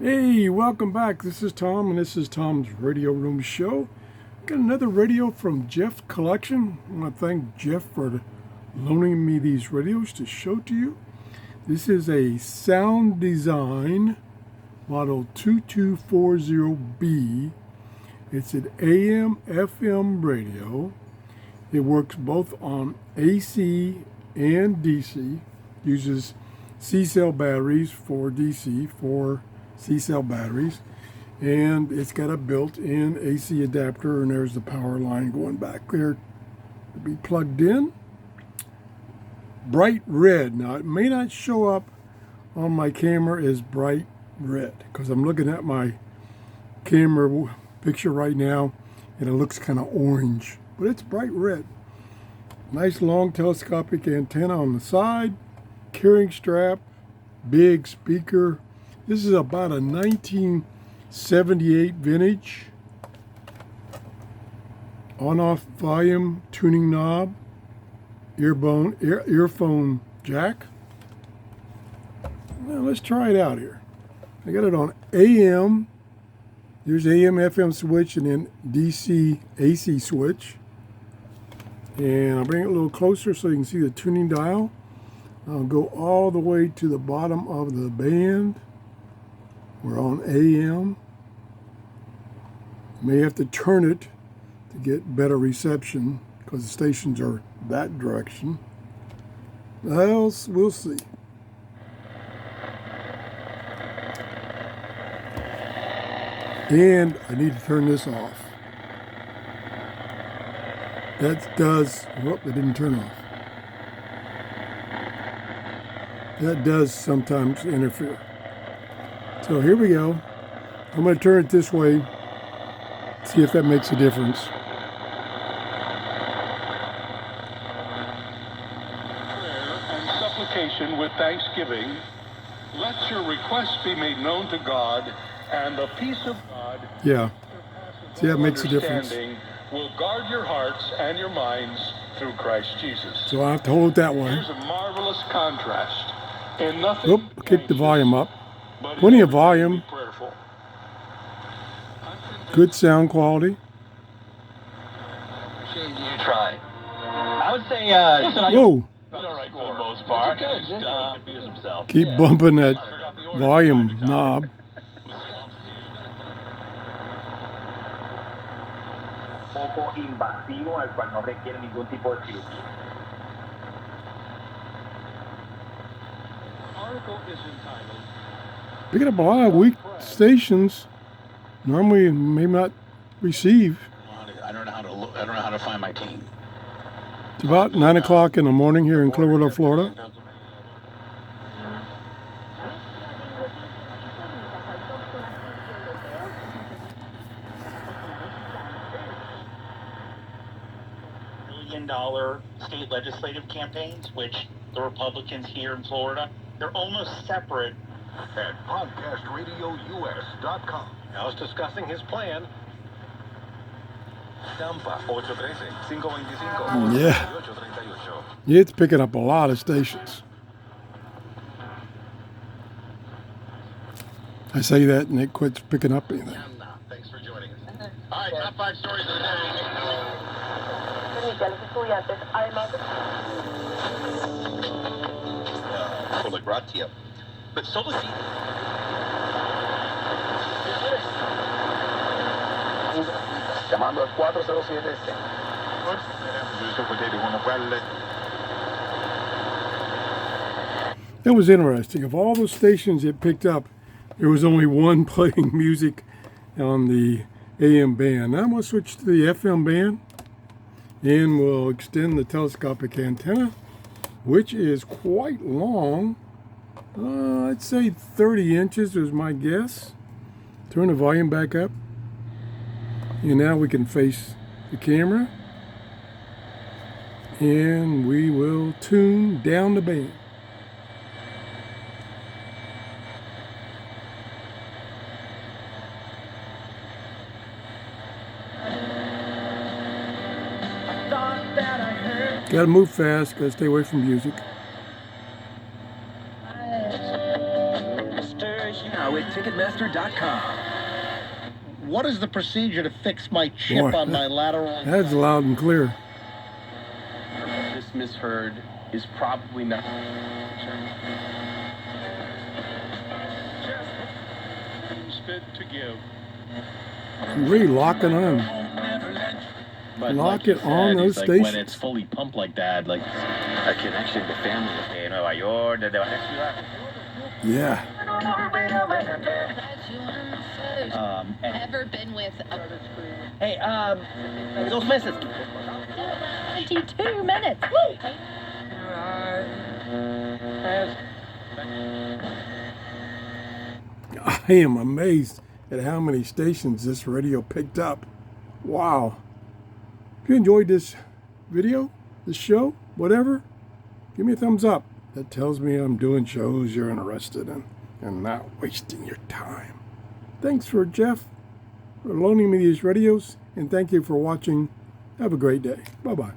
Hey, welcome back. This is Tom, and this is Tom's Radio Room Show. Got another radio from Jeff Collection. I want to thank Jeff for loaning me these radios to show to you. This is a Soundesign model 2240B. It's an AM/FM radio. It works both on AC and DC. Uses C-cell batteries for DC, for C-cell batteries, and it's got a built-in AC adapter, and there's the power line going back there to be plugged in. Bright red. Now it may not show up on my camera as bright red because I'm looking at my camera picture right now and it looks kind of orange, but it's bright red. Nice long telescopic antenna on the side, carrying strap, big speaker. This is about a 1978 vintage. On-off volume tuning knob, earphone jack. Now let's try it out here. I got it on AM. There's AM/FM switch and then DC AC switch. And I'll bring it a little closer so you can see the tuning dial. I'll go all the way to the bottom of the band. We're on AM. May have to turn it to get better reception because the stations are that direction. Else, we'll see. And I need to turn this off. That does, whoop, it didn't turn off. That does sometimes interfere. So here we go. I'm going to turn it this way, see if that makes a difference. Prayer and supplication with thanksgiving, let your requests be made known to God, and the peace of God, yeah, see, that makes a difference. Will guard your hearts and your minds through Christ Jesus. So I have to hold it that way. Here's a marvelous contrast. In nothing, Oop, kick the volume up. Plenty of volume. Good sound quality. You try. I would say, Whoa. all right for the most part. Keep bumping that volume knob. Poco invasivo al cual no requiere ningún tipo de cirugía. Article is entitled, Picking up a lot of weak stations. Normally may not receive. I don't know how to look. I don't know how to find my team. It's about 9 o'clock in the morning here in Clearwater, Florida. $1 million state legislative campaigns, which the Republicans here in Florida, they're almost separate. At podcastradious.com. Now is discussing his plan. Tampa 813-525. Yeah. It's picking up a lot of stations. I say that and it quits picking up anything. Thanks for joining us. All right, top 5 stories of the day. Fully brought to you. But so does he. Llamando al 407. It was interesting. Of all the stations it picked up, there was only one playing music on the AM band. Now I'm going to switch to the FM band and we'll extend the telescopic antenna, which is quite long. I'd say 30 inches is my guess. Turn the volume back up. And now we can face the camera. And we will tune down the band. Gotta move fast, gotta stay away from music. Now it Ticketmaster.com. What is the procedure to fix my chip Boy, on my lateral? That's loud and clear. This misheard is probably not. Spit to give. Really locking on. But Lock like you it on said, those it's like when stations. it's fully pumped like that, like a connection to family. Nueva York, de varias ciudades. Yeah. Ever been with Hey, dos meses. 22 minutes? I am amazed at how many stations this radio picked up. Wow. If you enjoyed this video, this show, whatever, give me a thumbs up. That tells me I'm doing shows you're interested in and not wasting your time. Thanks for Jeff for loaning me these radios, and thank you for watching. Have a great day. Bye-bye.